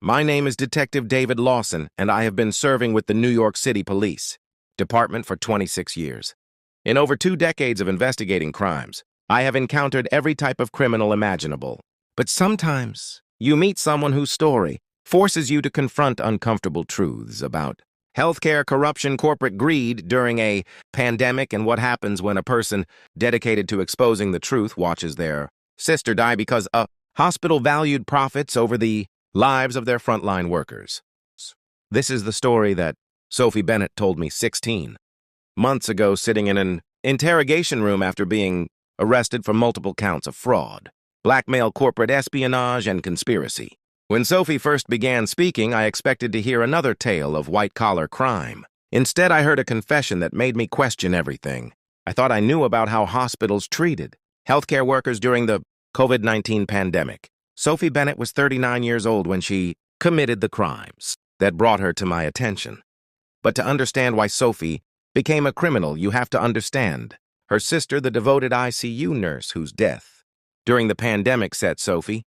My name is Detective David Lawson, and I have been serving with the New York City Police Department for 26 years. In over 2 decades of investigating crimes, I have encountered every type of criminal imaginable. But sometimes, you meet someone whose story forces you to confront uncomfortable truths about healthcare, corruption, corporate greed during a pandemic, and what happens when a person dedicated to exposing the truth watches their sister die because a hospital valued profits over the lives of their frontline workers. This is the story that Sophie Bennett told me 16 months ago, sitting in an interrogation room after being arrested for multiple counts of fraud, blackmail, corporate espionage, and conspiracy. When Sophie first began speaking, I expected to hear another tale of white-collar crime. Instead, I heard a confession that made me question everything. I thought I knew about how hospitals treated healthcare workers during the COVID-19 pandemic. Sophie Bennett was 39 years old when she committed the crimes that brought her to my attention. But to understand why Sophie became a criminal, you have to understand her sister, the devoted ICU nurse whose death during the pandemic set Sophie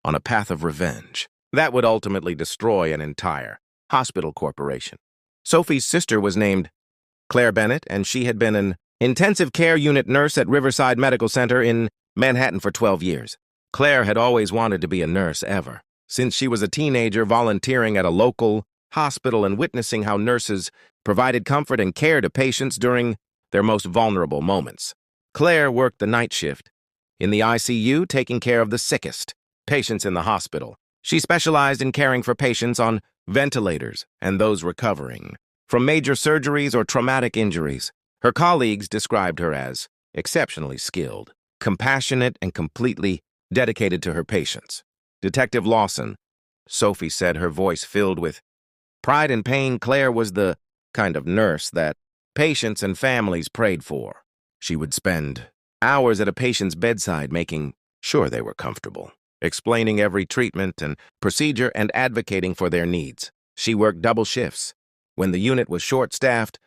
on a path of revenge that would ultimately destroy an entire hospital corporation. Sophie's sister was named Claire Bennett, and she had been an intensive care unit nurse at Riverside Medical Center in Manhattan for 12 years. Claire had always wanted to be a nurse since she was a teenager, volunteering at a local hospital and witnessing how nurses provided comfort and care to patients during their most vulnerable moments. Claire worked the night shift in the ICU, taking care of the sickest patients in the hospital. She specialized in caring for patients on ventilators and those recovering from major surgeries or traumatic injuries. Her colleagues described her as exceptionally skilled, compassionate, and completely dedicated to her patients. Detective Lawson, Sophie said, her voice filled with pride and pain. Claire was the kind of nurse that patients and families prayed for. She would spend hours at a patient's bedside making sure they were comfortable, explaining every treatment and procedure and advocating for their needs. She worked double shifts when the unit was short-staffed,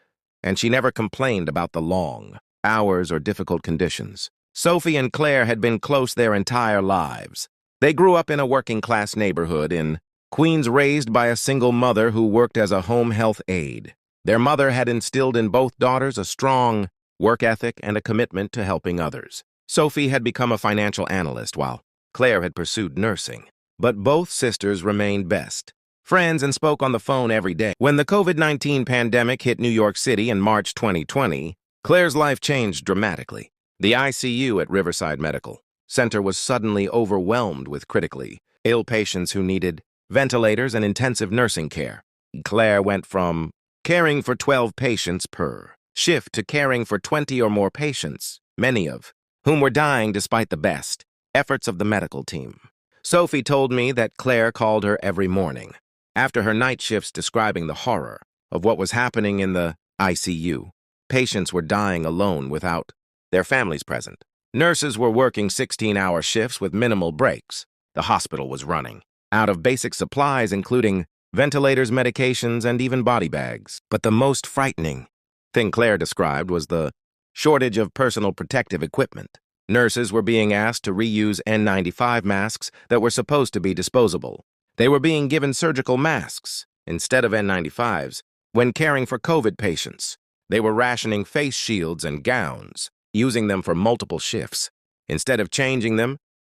and she never complained about the long hours or difficult conditions. Sophie and Claire had been close their entire lives. They grew up in a working-class neighborhood in Queens, raised by a single mother who worked as a home health aide. Their mother had instilled in both daughters a strong work ethic and a commitment to helping others. Sophie had become a financial analyst while Claire had pursued nursing. But both sisters remained best friends and spoke on the phone every day. When the COVID-19 pandemic hit New York City in March 2020, Claire's life changed dramatically. The ICU at Riverside Medical Center was suddenly overwhelmed with critically ill patients who needed ventilators and intensive nursing care. Claire went from caring for 12 patients per shift to caring for 20 or more patients, many of whom were dying despite the best efforts of the medical team. Sophie told me that Claire called her every morning after her night shifts, describing the horror of what was happening in the ICU. Patients were dying alone without their families present. Nurses were working 16-hour shifts with minimal breaks. The hospital was running out of basic supplies, including ventilators, medications, and even body bags. But the most frightening thing Claire described was the shortage of personal protective equipment. Nurses were being asked to reuse N95 masks that were supposed to be disposable. They were being given surgical masks instead of N95s when caring for COVID patients. They were rationing face shields and gowns, using them for multiple shifts, instead of changing them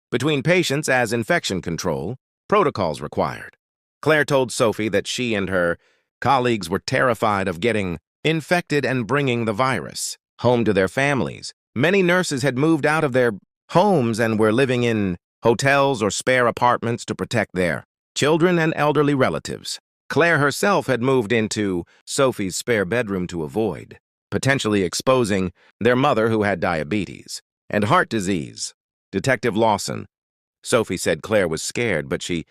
between patients as infection control protocols required. Claire told Sophie that she and her colleagues were terrified of getting infected and bringing the virus home to their families. Many nurses had moved out of their homes and were living in hotels or spare apartments to protect their children and elderly relatives. Claire herself had moved into Sophie's spare bedroom to avoid potentially exposing their mother, who had diabetes and heart disease. Detective Lawson, Sophie said Claire was scared, but she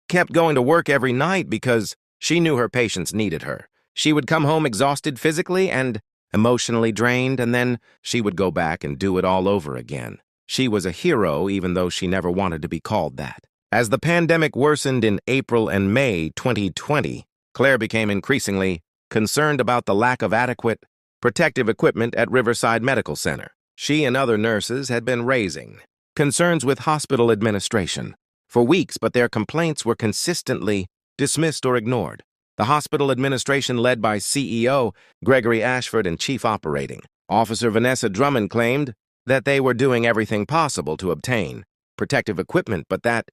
kept going to work every night because she knew her patients needed her. She would come home exhausted physically and emotionally drained, and then she would go back and do it all over again. She was a hero, even though she never wanted to be called that. As the pandemic worsened in April and May 2020, Claire became increasingly concerned about the lack of adequate protective equipment at Riverside Medical Center. She and other nurses had been raising concerns with hospital administration for weeks, but their complaints were consistently dismissed or ignored. The hospital administration, led by CEO Gregory Ashford and Chief Operating Officer Vanessa Drummond, claimed that they were doing everything possible to obtain protective equipment, but that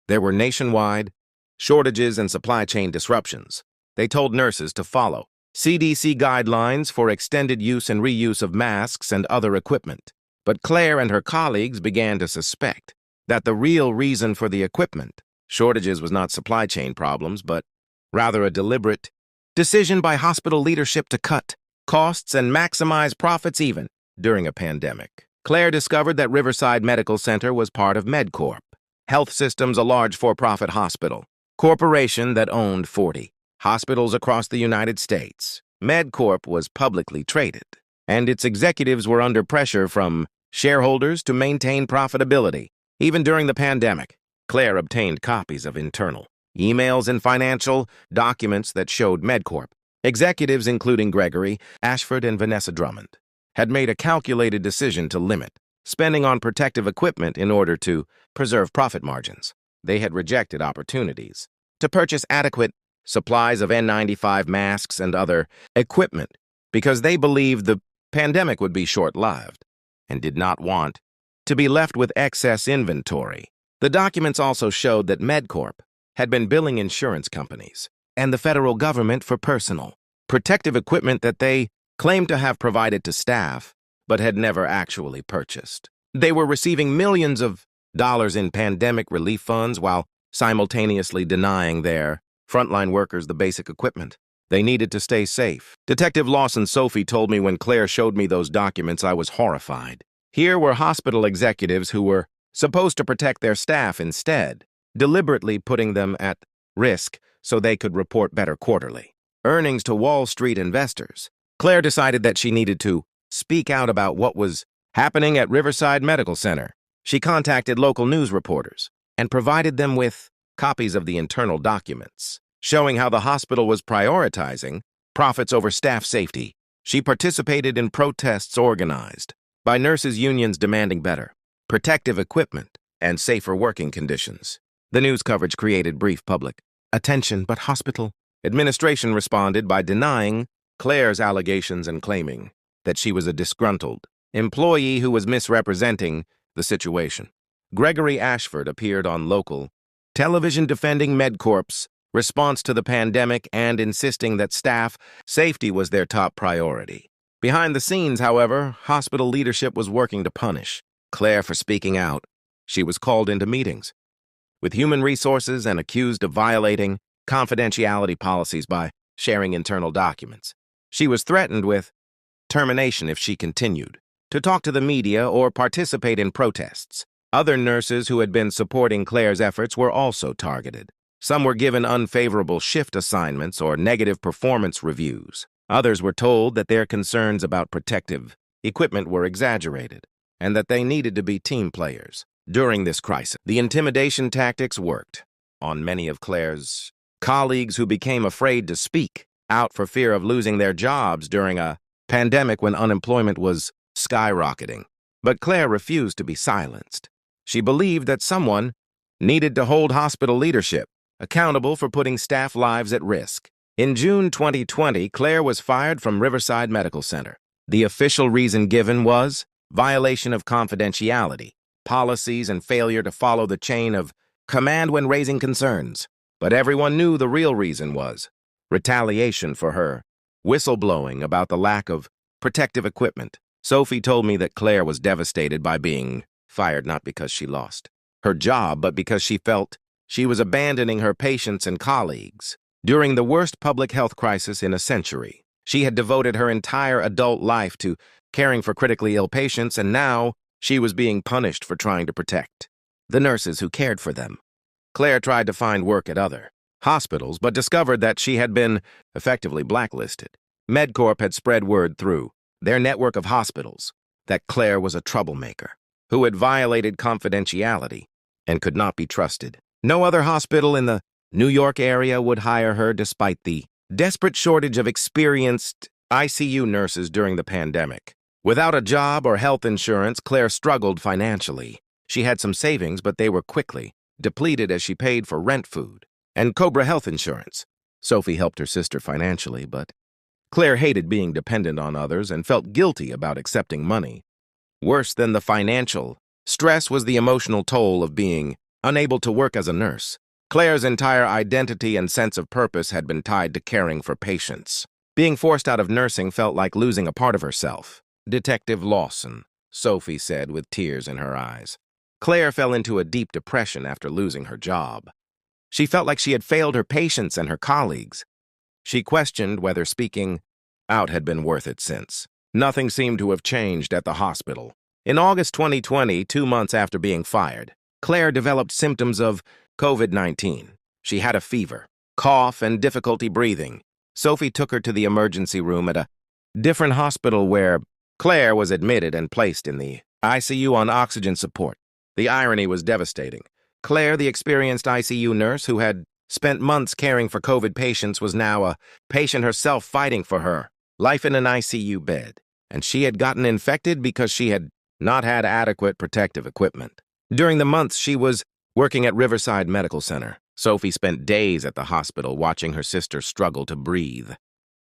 there were nationwide shortages and supply chain disruptions. They told nurses to follow CDC guidelines for extended use and reuse of masks and other equipment. But Claire and her colleagues began to suspect that the real reason for the equipment shortages was not supply chain problems, but rather a deliberate decision by hospital leadership to cut costs and maximize profits even during a pandemic. Claire discovered that Riverside Medical Center was part of MedCorp Health Systems, a large for-profit hospital corporation that owned 40 hospitals across the United States. MedCorp was publicly traded, and its executives were under pressure from shareholders to maintain profitability. Even during the pandemic, Claire obtained copies of internal emails and financial documents that showed MedCorp executives, including Gregory Ashford and Vanessa Drummond, had made a calculated decision to limit spending on protective equipment in order to preserve profit margins. They had rejected opportunities to purchase adequate supplies of N95 masks and other equipment because they believed the pandemic would be short-lived and did not want to be left with excess inventory. The documents also showed that MedCorp had been billing insurance companies and the federal government for personal protective equipment that they claimed to have provided to staff but had never actually purchased. They were receiving millions of dollars in pandemic relief funds while simultaneously denying their frontline workers the basic equipment they needed to stay safe. Detective Lawson Sophie told me when Claire showed me those documents, I was horrified. Here were hospital executives who were supposed to protect their staff instead, deliberately putting them at risk so they could report better quarterly earnings to Wall Street investors. Claire decided that she needed to speak out about what was happening at Riverside Medical Center. She contacted local news reporters and provided them with copies of the internal documents, showing how the hospital was prioritizing profits over staff safety. She participated in protests organized by nurses' unions demanding better protective equipment and safer working conditions. The news coverage created brief public attention, but hospital administration responded by denying Claire's allegations and claiming that she was a disgruntled employee who was misrepresenting the situation. Gregory Ashford appeared on local television defending MedCorp's response to the pandemic and insisting that staff safety was their top priority. Behind the scenes, however, hospital leadership was working to punish Claire for speaking out. She was called into meetings with human resources and accused of violating confidentiality policies by sharing internal documents. She was threatened with termination if she continued to talk to the media or participate in protests. Other nurses who had been supporting Claire's efforts were also targeted. Some were given unfavorable shift assignments or negative performance reviews. Others were told that their concerns about protective equipment were exaggerated and that they needed to be team players. During this crisis, the intimidation tactics worked on many of Claire's colleagues who became afraid to speak out for fear of losing their jobs during a pandemic when unemployment was skyrocketing. But Claire refused to be silenced. She believed that someone needed to hold hospital leadership accountable for putting staff lives at risk. In June 2020, Claire was fired from Riverside Medical Center. The official reason given was violation of confidentiality policies and failure to follow the chain of command when raising concerns. But everyone knew the real reason was retaliation for her whistleblowing about the lack of protective equipment. Sophie told me that Claire was devastated by being fired not because she lost her job, but because she felt she was abandoning her patients and colleagues. During the worst public health crisis in a century, she had devoted her entire adult life to caring for critically ill patients, and now she was being punished for trying to protect the nurses who cared for them. Claire tried to find work at other hospitals, but discovered that she had been effectively blacklisted. MedCorp had spread word through their network of hospitals that Claire was a troublemaker who had violated confidentiality and could not be trusted. No other hospital in the New York area would hire her despite the desperate shortage of experienced ICU nurses during the pandemic. Without a job or health insurance, Claire struggled financially. She had some savings, but they were quickly depleted as she paid for rent, food, and Cobra health insurance. Sophie helped her sister financially, but Claire hated being dependent on others and felt guilty about accepting money. Worse than the financial stress was the emotional toll of being unable to work as a nurse. Claire's entire identity and sense of purpose had been tied to caring for patients. Being forced out of nursing felt like losing a part of herself. Detective Lawson, Sophie said with tears in her eyes. Claire fell into a deep depression after losing her job. She felt like she had failed her patients and her colleagues. She questioned whether speaking out had been worth it since. Nothing seemed to have changed at the hospital. In August 2020, 2 months after being fired, Claire developed symptoms of COVID-19. She had a fever, cough, and difficulty breathing. Sophie took her to the emergency room at a different hospital where Claire was admitted and placed in the ICU on oxygen support. The irony was devastating. Claire, the experienced ICU nurse who had spent months caring for COVID patients, was now a patient herself fighting for her life in an ICU bed. And she had gotten infected because she had not had adequate protective equipment. During the months she was working at Riverside Medical Center, Sophie spent days at the hospital watching her sister struggle to breathe.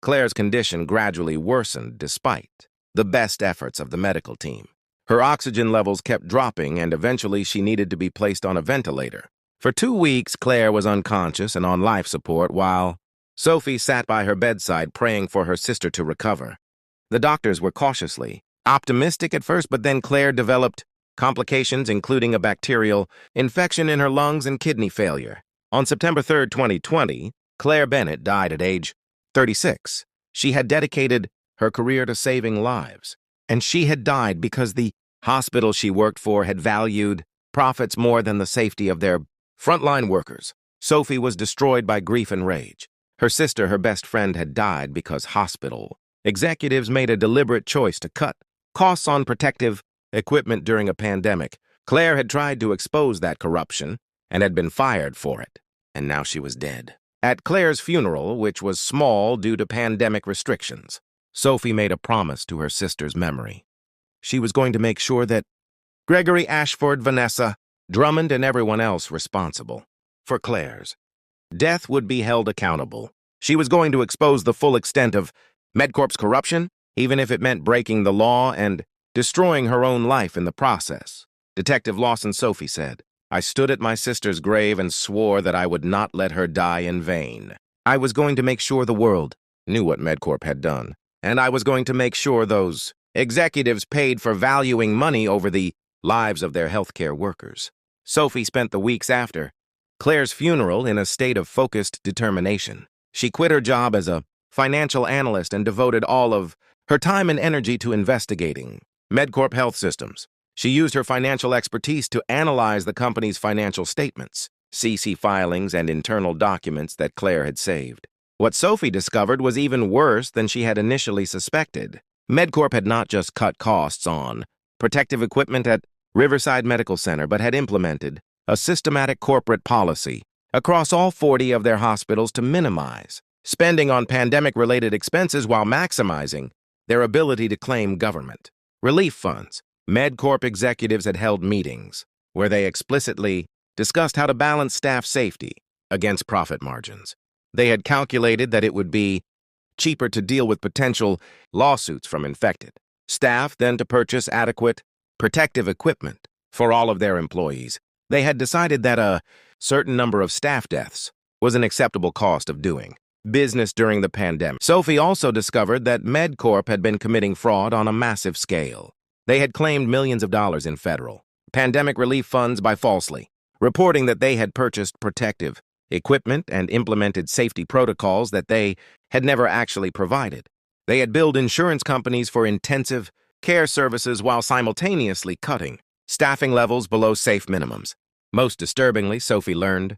Claire's condition gradually worsened despite the best efforts of the medical team. Her oxygen levels kept dropping, and eventually she needed to be placed on a ventilator. For 2 weeks, Claire was unconscious and on life support while Sophie sat by her bedside praying for her sister to recover. The doctors were cautiously optimistic at first, but then Claire developed complications, including a bacterial infection in her lungs and kidney failure. On September 3, 2020, Claire Bennett died at age 36. She had dedicated her career to saving lives, and she had died because the hospital she worked for had valued profits more than the safety of their frontline workers. Sophie was destroyed by grief and rage. Her sister, her best friend, had died because hospital executives made a deliberate choice to cut costs on protective equipment during a pandemic. Claire had tried to expose that corruption and had been fired for it, and now she was dead. At Claire's funeral, which was small due to pandemic restrictions, Sophie made a promise to her sister's memory. She was going to make sure that Gregory, Ashford, Vanessa, Drummond, and everyone else responsible for Claire's death would be held accountable. She was going to expose the full extent of MedCorp's corruption, even if it meant breaking the law and destroying her own life in the process. Detective Lawson, Sophie said, "I stood at my sister's grave and swore that I would not let her die in vain. I was going to make sure the world knew what MedCorp had done, and I was going to make sure those executives paid for valuing money over the lives of their healthcare workers." Sophie spent the weeks after Claire's funeral in a state of focused determination. She quit her job as a financial analyst and devoted all of her time and energy to investigating MedCorp Health Systems. She used her financial expertise to analyze the company's financial statements, CC filings, and internal documents that Claire had saved. What Sophie discovered was even worse than she had initially suspected. MedCorp had not just cut costs on protective equipment at Riverside Medical Center, but had implemented a systematic corporate policy across all 40 of their hospitals to minimize spending on pandemic-related expenses while maximizing their ability to claim government relief funds. MedCorp executives had held meetings where they explicitly discussed how to balance staff safety against profit margins. They had calculated that it would be cheaper to deal with potential lawsuits from infected staff than to purchase adequate protective equipment for all of their employees. They had decided that a certain number of staff deaths was an acceptable cost of doing business during the pandemic. Sophie also discovered that MedCorp had been committing fraud on a massive scale. They had claimed millions of dollars in federal pandemic relief funds by falsely reporting that they had purchased protective equipment and implemented safety protocols that they had never actually provided. They had billed insurance companies for intensive care services while simultaneously cutting staffing levels below safe minimums. Most disturbingly, Sophie learned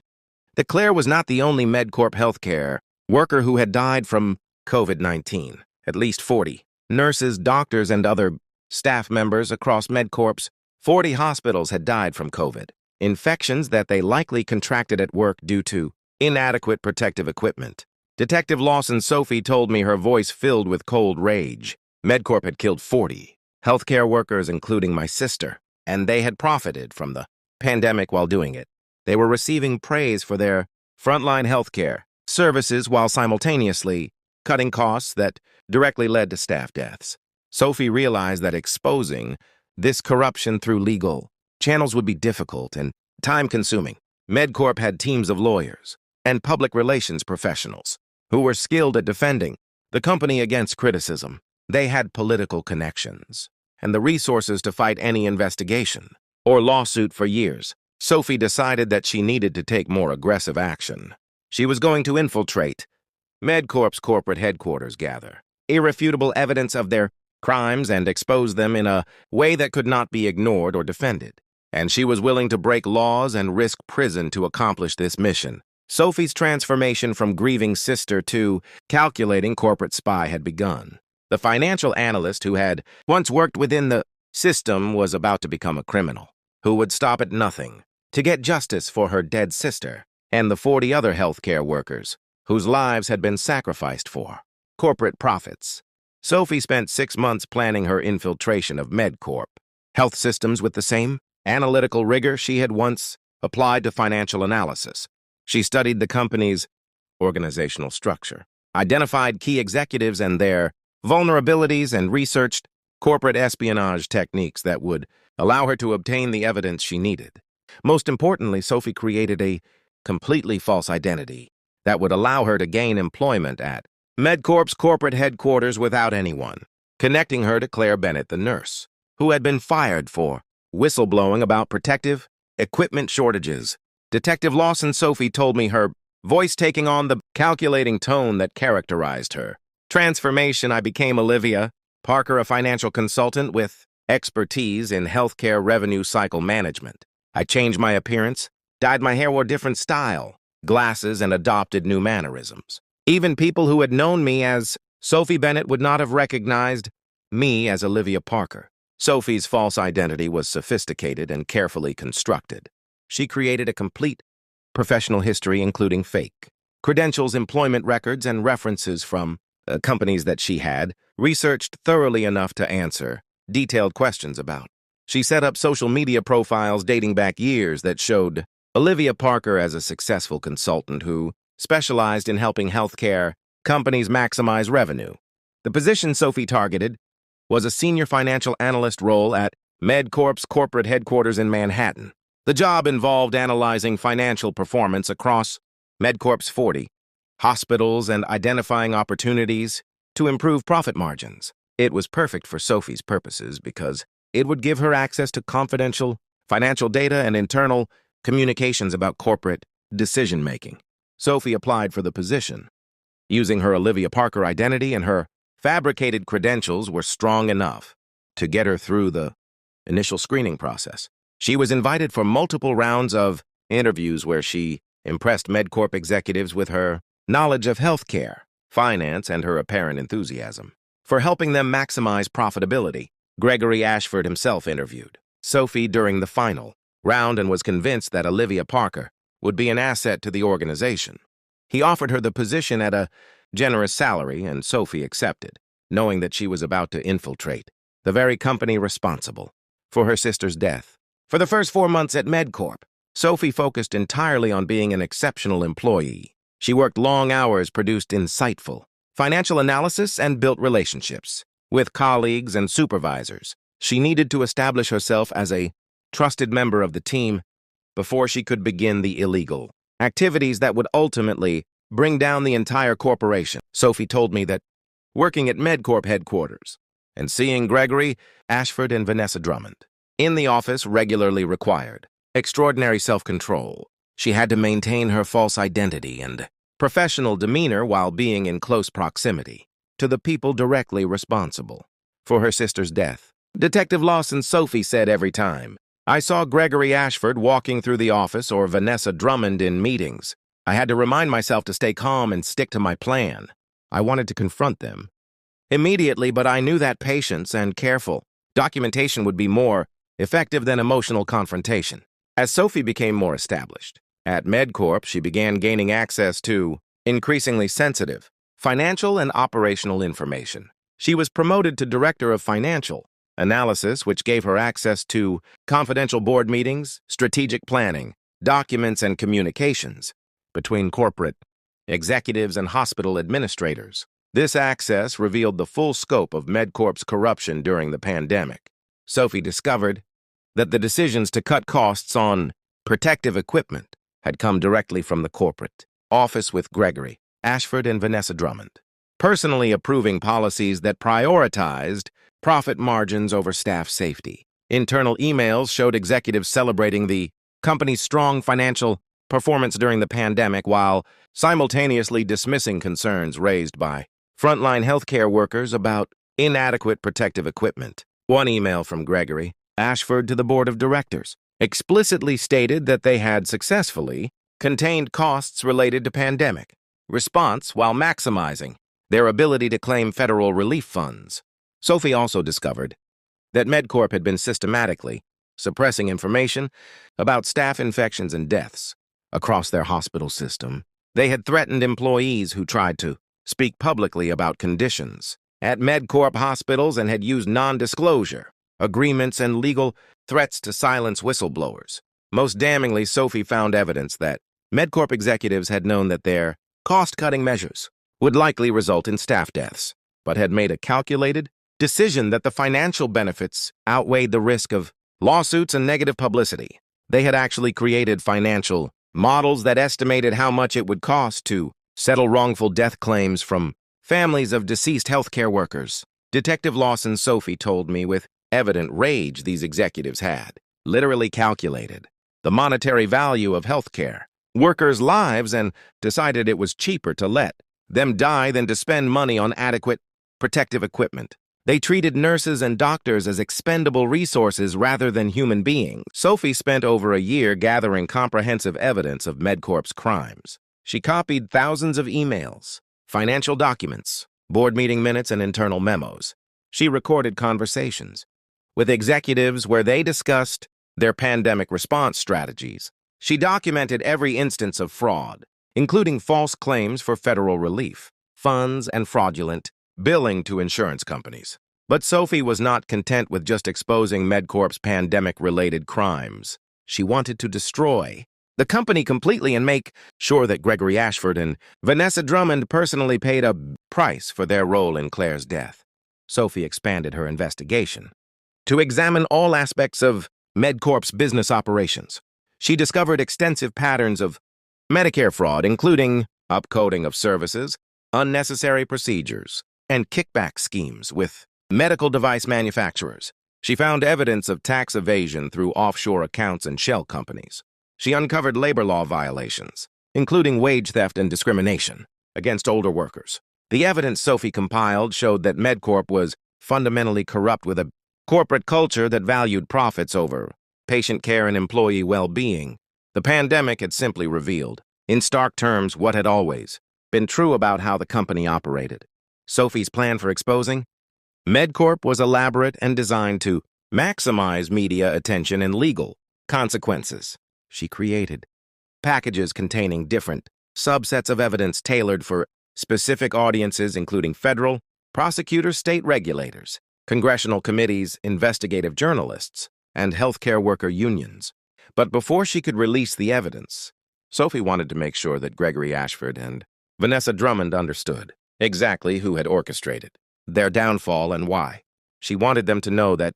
that Claire was not the only MedCorp healthcare worker who had died from COVID-19. At least 40 nurses, doctors, and other staff members across MedCorp's 40 hospitals had died from COVID, infections that they likely contracted at work due to inadequate protective equipment. Detective Lawson, Sophie, told me, her voice filled with cold rage. MedCorp had killed 40 healthcare workers, including my sister, and they had profited from the pandemic while doing it. They were receiving praise for their frontline healthcare services while simultaneously cutting costs that directly led to staff deaths. Sophie realized that exposing this corruption through legal channels would be difficult and time-consuming. MedCorp had teams of lawyers and public relations professionals who were skilled at defending the company against criticism. They had political connections and the resources to fight any investigation or lawsuit for years. Sophie decided that she needed to take more aggressive action. She was going to infiltrate MedCorp's corporate headquarters, gather irrefutable evidence of their crimes, and expose them in a way that could not be ignored or defended. And she was willing to break laws and risk prison to accomplish this mission. Sophie's transformation from grieving sister to calculating corporate spy had begun. The financial analyst who had once worked within the system was about to become a criminal who would stop at nothing to get justice for her dead sister and the 40 other healthcare workers whose lives had been sacrificed for corporate profits. Sophie spent 6 months planning her infiltration of MedCorp Health Systems with the same analytical rigor she had once applied to financial analysis. She studied the company's organizational structure, identified key executives and their vulnerabilities, and researched corporate espionage techniques that would allow her to obtain the evidence she needed. Most importantly, Sophie created a completely false identity that would allow her to gain employment at MedCorp's corporate headquarters without anyone connecting her to Claire Bennett, the nurse, who had been fired for whistleblowing about protective equipment shortages. Detective Lawson. Sophie told me, her voice taking on the calculating tone that characterized her transformation. I became Olivia Parker, a financial consultant with expertise in healthcare revenue cycle management. I changed my appearance, dyed my hair, wore different style, glasses, and adopted new mannerisms. Even people who had known me as Sophie Bennett would not have recognized me as Olivia Parker. Sophie's false identity was sophisticated and carefully constructed. She created a complete professional history, including fake credentials, employment records, and references from companies that she had researched thoroughly enough to answer detailed questions about. She set up social media profiles dating back years that showed Olivia Parker as a successful consultant who specialized in helping healthcare companies maximize revenue. The position Sophie targeted was a senior financial analyst role at MedCorp's corporate headquarters in Manhattan. The job involved analyzing financial performance across MedCorp's 40 hospitals and identifying opportunities to improve profit margins. It was perfect for Sophie's purposes because it would give her access to confidential financial data and internal communications about corporate decision-making. Sophie applied for the position. Using her Olivia Parker identity and her fabricated credentials were strong enough to get her through the initial screening process. She was invited for multiple rounds of interviews where she impressed MedCorp executives with her knowledge of healthcare, finance, and her apparent enthusiasm for helping them maximize profitability. Gregory Ashford himself interviewed Sophie during the final round and was convinced that Olivia Parker would be an asset to the organization. He offered her the position at a generous salary, and Sophie accepted, knowing that she was about to infiltrate the very company responsible for her sister's death. For the first 4 months at MedCorp, Sophie focused entirely on being an exceptional employee. She worked long hours, produced insightful financial analysis, and built relationships with colleagues and supervisors. She needed to establish herself as a trusted member of the team before she could begin the illegal activities that would ultimately bring down the entire corporation. Sophie told me that working at MedCorp headquarters and seeing Gregory Ashford and Vanessa Drummond in the office regularly required extraordinary self-control. She had to maintain her false identity and professional demeanor while being in close proximity to the people directly responsible for her sister's death. Detective Lawson. Sophie said, every time I saw Gregory Ashford walking through the office or Vanessa Drummond in meetings, I had to remind myself to stay calm and stick to my plan. I wanted to confront them immediately, but I knew that patience and careful documentation would be more effective than emotional confrontation. As Sophie became more established at MedCorp, she began gaining access to increasingly sensitive financial and operational information. She was promoted to Director of Financial Analysis, which gave her access to confidential board meetings, strategic planning, documents, and communications between corporate executives and hospital administrators. This access revealed the full scope of MedCorp's corruption during the pandemic. Sophie discovered that the decisions to cut costs on protective equipment had come directly from the corporate office, with Gregory Ashford and Vanessa Drummond personally approving policies that prioritized profit margins over staff safety. Internal emails showed executives celebrating the company's strong financial performance during the pandemic while simultaneously dismissing concerns raised by frontline healthcare workers about inadequate protective equipment. One email from Gregory Ashford to the board of directors explicitly stated that they had successfully contained costs related to pandemic response while maximizing their ability to claim federal relief funds. Sophie also discovered that MedCorp had been systematically suppressing information about staff infections and deaths across their hospital system. They had threatened employees who tried to speak publicly about conditions at MedCorp hospitals and had used non-disclosure agreements and legal threats to silence whistleblowers. Most damningly, Sophie found evidence that MedCorp executives had known that their cost-cutting measures would likely result in staff deaths, but had made a calculated decision that the financial benefits outweighed the risk of lawsuits and negative publicity. They had actually created financial models that estimated how much it would cost to settle wrongful death claims from families of deceased healthcare workers. Detective Lawson Sophie told me with evident rage these executives had literally calculated the monetary value of healthcare workers' lives and decided it was cheaper to let them die than to spend money on adequate protective equipment. They treated nurses and doctors as expendable resources rather than human beings. Sophie spent over a year gathering comprehensive evidence of MedCorp's crimes. She copied thousands of emails, financial documents, board meeting minutes, and internal memos. She recorded conversations with executives where they discussed their pandemic response strategies. She documented every instance of fraud, including false claims for federal relief, funds, and fraudulent billing to insurance companies. But Sophie was not content with just exposing MedCorp's pandemic-related crimes. She wanted to destroy the company completely and make sure that Gregory Ashford and Vanessa Drummond personally paid a price for their role in Claire's death. Sophie expanded her investigation to examine all aspects of MedCorp's business operations. She discovered extensive patterns of Medicare fraud, including upcoding of services, unnecessary procedures, and kickback schemes with medical device manufacturers. She found evidence of tax evasion through offshore accounts and shell companies. She uncovered labor law violations, including wage theft and discrimination against older workers. The evidence Sophie compiled showed that MedCorp was fundamentally corrupt, with a corporate culture that valued profits over patient care and employee well-being. The pandemic had simply revealed, in stark terms, what had always been true about how the company operated. Sophie's plan for exposing MedCorp was elaborate and designed to maximize media attention and legal consequences. She created packages containing different subsets of evidence tailored for specific audiences, including federal prosecutors, state regulators, congressional committees, investigative journalists, and healthcare worker unions. But before she could release the evidence, Sophie wanted to make sure that Gregory Ashford and Vanessa Drummond understood exactly who had orchestrated their downfall and why. She wanted them to know that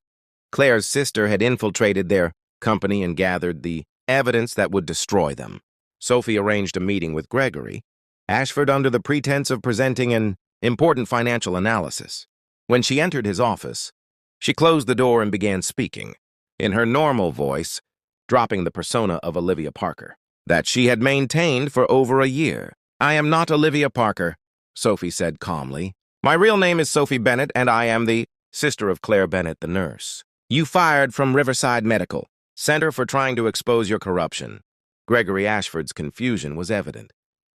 Claire's sister had infiltrated their company and gathered the evidence that would destroy them. Sophie arranged a meeting with Gregory Ashford under the pretense of presenting an important financial analysis. When she entered his office, she closed the door and began speaking, in her normal voice, dropping the persona of Olivia Parker that she had maintained for over a year. "I am not Olivia Parker," Sophie said calmly. "My real name is Sophie Bennett, and I am the sister of Claire Bennett, the nurse you fired from Riverside Medical Center for trying to expose your corruption." Gregory Ashford's confusion was evident.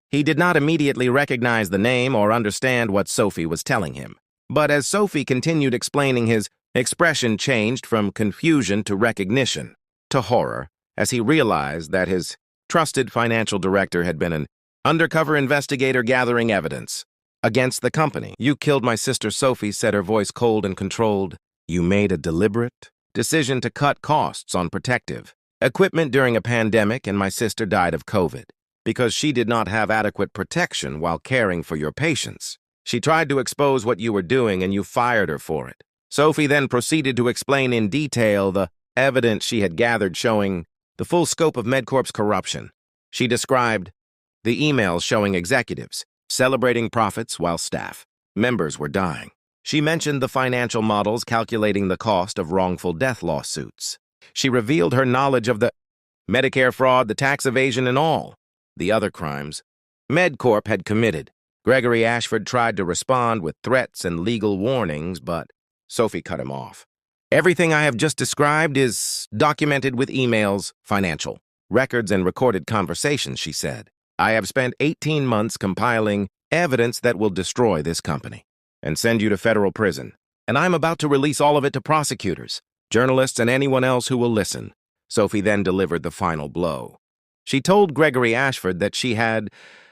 He did not immediately recognize the name or understand what Sophie was telling him. But as Sophie continued explaining, his expression changed from confusion to recognition, to horror, as he realized that his trusted financial director had been an undercover investigator gathering evidence against the company. "You killed my sister Sophie," said her voice cold and controlled. "You made a deliberate decision to cut costs on protective equipment during a pandemic, and my sister died of COVID. because she did not have adequate protection while caring for your patients. She tried to expose what you were doing and you fired her for it. Sophie then proceeded to explain in detail the evidence she had gathered showing the full scope of MedCorp's corruption. She described the emails showing executives celebrating profits while staff members were dying. She mentioned the financial models calculating the cost of wrongful death lawsuits. She revealed her knowledge of the Medicare fraud, the tax evasion, and all the other crimes MedCorp had committed. Gregory Ashford tried to respond with threats and legal warnings, but Sophie cut him off. Everything I have just described is documented with emails, financial records, and recorded conversations, she said. I have spent 18 months compiling evidence that will destroy this company and send you to federal prison. And I'm about to release all of it to prosecutors, journalists, and anyone else who will listen. Sophie then delivered the final blow. She told Gregory Ashford that she had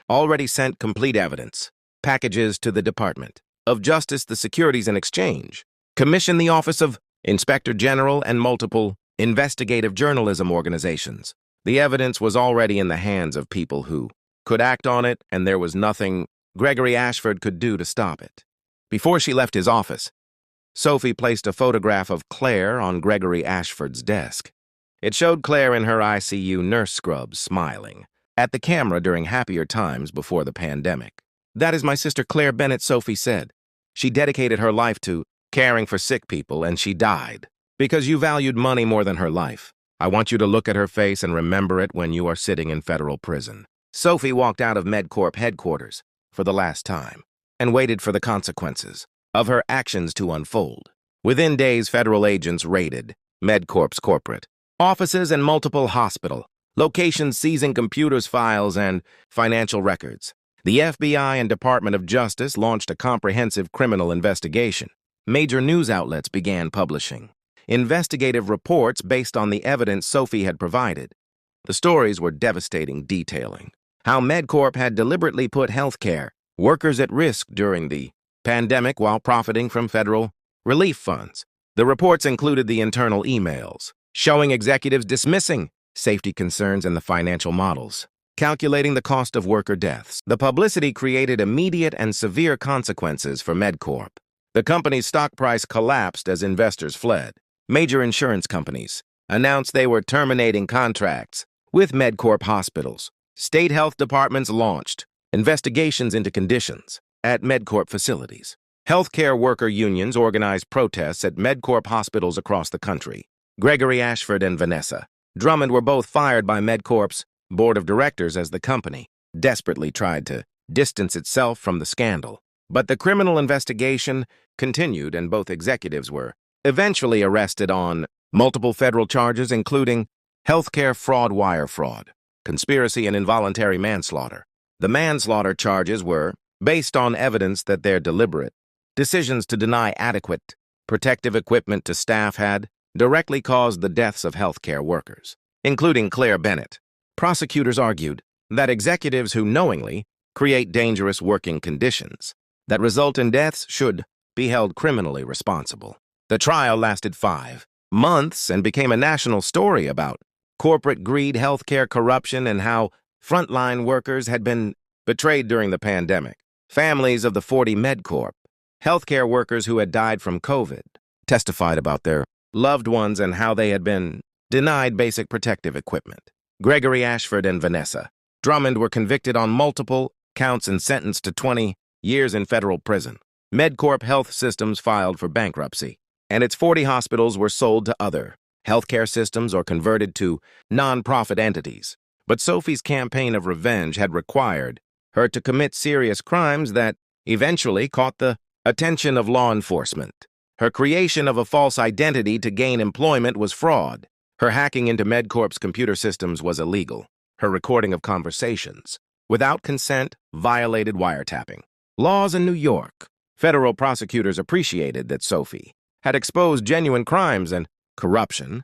already sent complete evidence, packages to the Department of Justice, the Securities and Exchange, commissioned the Office of Inspector General, and multiple investigative journalism organizations. The evidence was already in the hands of people who could act on it, and there was nothing Gregory Ashford could do to stop it. Before she left his office, Sophie placed a photograph of Claire on Gregory Ashford's desk. It showed Claire in her ICU nurse scrubs smiling at the camera during happier times before the pandemic. That is my sister Claire Bennett, Sophie said. She dedicated her life to caring for sick people, and she died because you valued money more than her life. I want you to look at her face and remember it when you are sitting in federal prison. Sophie walked out of MedCorp headquarters for the last time and waited for the consequences of her actions to unfold. Within days, federal agents raided MedCorp's corporate offices and multiple hospital locations, seizing computers, files, and financial records. The FBI and Department of Justice launched a comprehensive criminal investigation. Major news outlets began publishing investigative reports based on the evidence Sophie had provided. The stories were devastating, detailing how MedCorp had deliberately put healthcare workers at risk during the pandemic while profiting from federal relief funds. The reports included the internal emails showing executives dismissing safety concerns and the financial models calculating the cost of worker deaths. The publicity created immediate and severe consequences for MedCorp. The company's stock price collapsed as investors fled. Major insurance companies announced they were terminating contracts with MedCorp hospitals. State health departments launched investigations into conditions at MedCorp facilities. Healthcare worker unions organized protests at MedCorp hospitals across the country. Gregory Ashford and Vanessa Drummond were both fired by MedCorp's board of directors as the company desperately tried to distance itself from the scandal. But the criminal investigation continued, and both executives were eventually arrested on multiple federal charges, including healthcare fraud, wire fraud, conspiracy, and involuntary manslaughter. The manslaughter charges were based on evidence that their deliberate decisions to deny adequate protective equipment to staff had directly caused the deaths of healthcare workers, including Claire Bennett. Prosecutors argued that executives who knowingly create dangerous working conditions that result in deaths should be held criminally responsible. The trial lasted 5 months and became a national story about corporate greed, healthcare corruption, and how frontline workers had been betrayed during the pandemic. Families of the 40 MedCorp healthcare workers who had died from COVID testified about their loved ones and how they had been denied basic protective equipment. Gregory Ashford and Vanessa Drummond were convicted on multiple counts and sentenced to 20 years in federal prison. MedCorp Health Systems filed for bankruptcy, and its 40 hospitals were sold to other healthcare systems or converted to non-profit entities. But Sophie's campaign of revenge had required her to commit serious crimes that eventually caught the attention of law enforcement. Her creation of a false identity to gain employment was fraud. Her hacking into MedCorp's computer systems was illegal. Her recording of conversations without consent violated wiretapping laws in New York. Federal prosecutors appreciated that Sophie had exposed genuine crimes and corruption,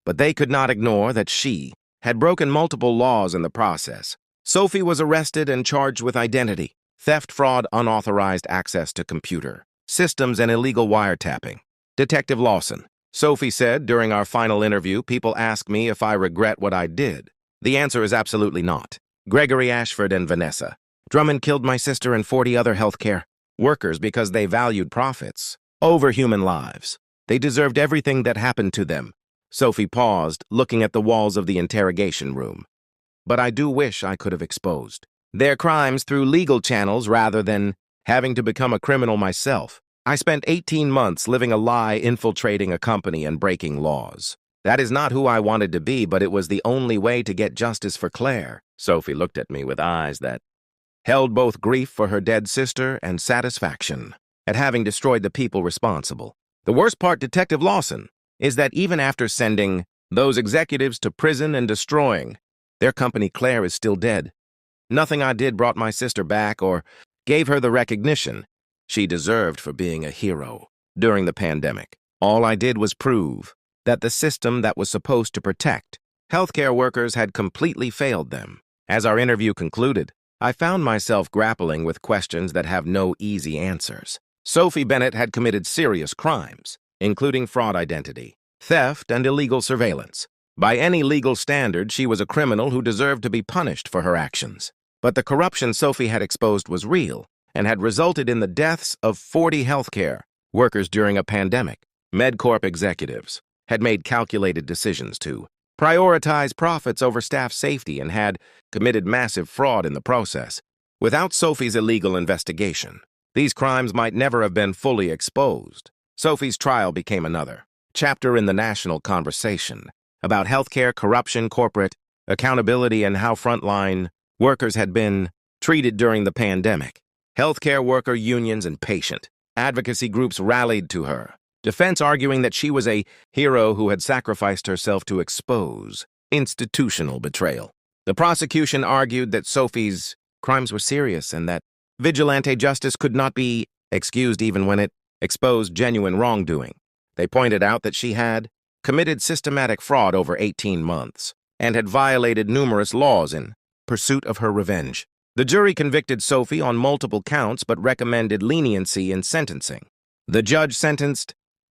but they could not ignore that she had broken multiple laws in the process. Sophie was arrested and charged with identity theft, fraud, unauthorized access to computer systems, and illegal wiretapping. Detective Lawson, Sophie said during our final interview, people ask me if I regret what I did. The answer is absolutely not. Gregory Ashford and Vanessa. Drummond killed my sister and 40 other healthcare workers because they valued profits over human lives. They deserved everything that happened to them. Sophie paused, looking at the walls of the interrogation room. But I do wish I could have exposed their crimes through legal channels rather than having to become a criminal myself. I spent 18 months living a lie, infiltrating a company and breaking laws. That is not who I wanted to be, but it was the only way to get justice for Claire. Sophie looked at me with eyes that held both grief for her dead sister and satisfaction at having destroyed the people responsible. The worst part, Detective Lawson, is that even after sending those executives to prison and destroying their company, Claire is still dead. Nothing I did brought my sister back or gave her the recognition she deserved for being a hero during the pandemic. All I did was prove that the system that was supposed to protect healthcare workers had completely failed them. As our interview concluded, I found myself grappling with questions that have no easy answers. Sophie Bennett had committed serious crimes, including fraud identity, theft, and illegal surveillance. By any legal standard, she was a criminal who deserved to be punished for her actions. But the corruption Sophie had exposed was real and had resulted in the deaths of 40 healthcare workers during a pandemic. MedCorp executives had made calculated decisions to prioritize profits over staff safety and had committed massive fraud in the process. Without Sophie's illegal investigation, these crimes might never have been fully exposed. Sophie's trial became another chapter in the national conversation about healthcare corruption, corporate accountability, and how frontline workers had been treated during the pandemic. Healthcare worker unions and patient advocacy groups rallied to her defense, arguing that she was a hero who had sacrificed herself to expose institutional betrayal. The prosecution argued that Sophie's crimes were serious and that vigilante justice could not be excused even when it exposed genuine wrongdoing. They pointed out that she had committed systematic fraud over 18 months and had violated numerous laws in pursuit of her revenge. The jury convicted Sophie on multiple counts but recommended leniency in sentencing. The judge sentenced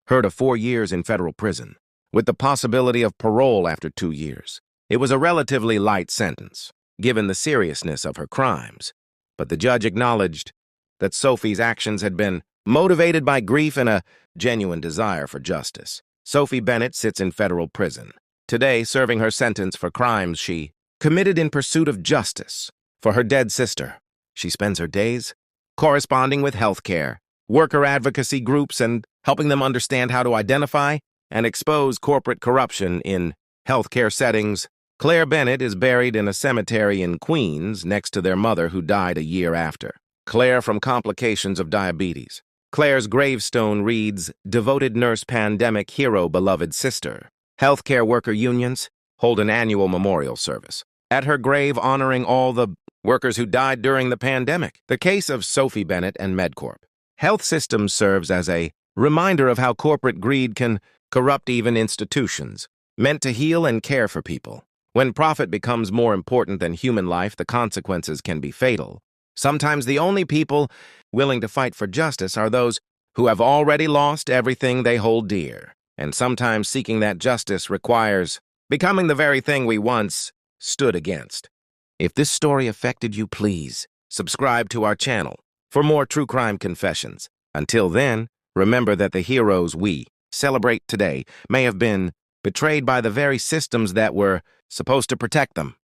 her to 4 years in federal prison, with the possibility of parole after 2 years. It was a relatively light sentence, given the seriousness of her crimes, but the judge acknowledged that Sophie's actions had been motivated by grief and a genuine desire for justice. Sophie Bennett sits in federal prison, today serving her sentence for crimes she committed in pursuit of justice for her dead sister. She spends her days corresponding with healthcare worker advocacy groups and helping them understand how to identify and expose corporate corruption in healthcare settings. Claire Bennett is buried in a cemetery in Queens next to their mother, who died a year after. Claire from complications of diabetes. Claire's gravestone reads, "Devoted nurse, pandemic hero, beloved sister." Healthcare worker unions hold an annual memorial service at her grave honoring all the workers who died during the pandemic. The case of Sophie Bennett and MedCorp Health Systems serves as a reminder of how corporate greed can corrupt even institutions meant to heal and care for people. When profit becomes more important than human life, the consequences can be fatal. Sometimes the only people willing to fight for justice are those who have already lost everything they hold dear. And sometimes seeking that justice requires becoming the very thing we once stood against. If this story affected you, please subscribe to our channel for more true crime confessions. Until then, remember that the heroes we celebrate today may have been betrayed by the very systems that were supposed to protect them.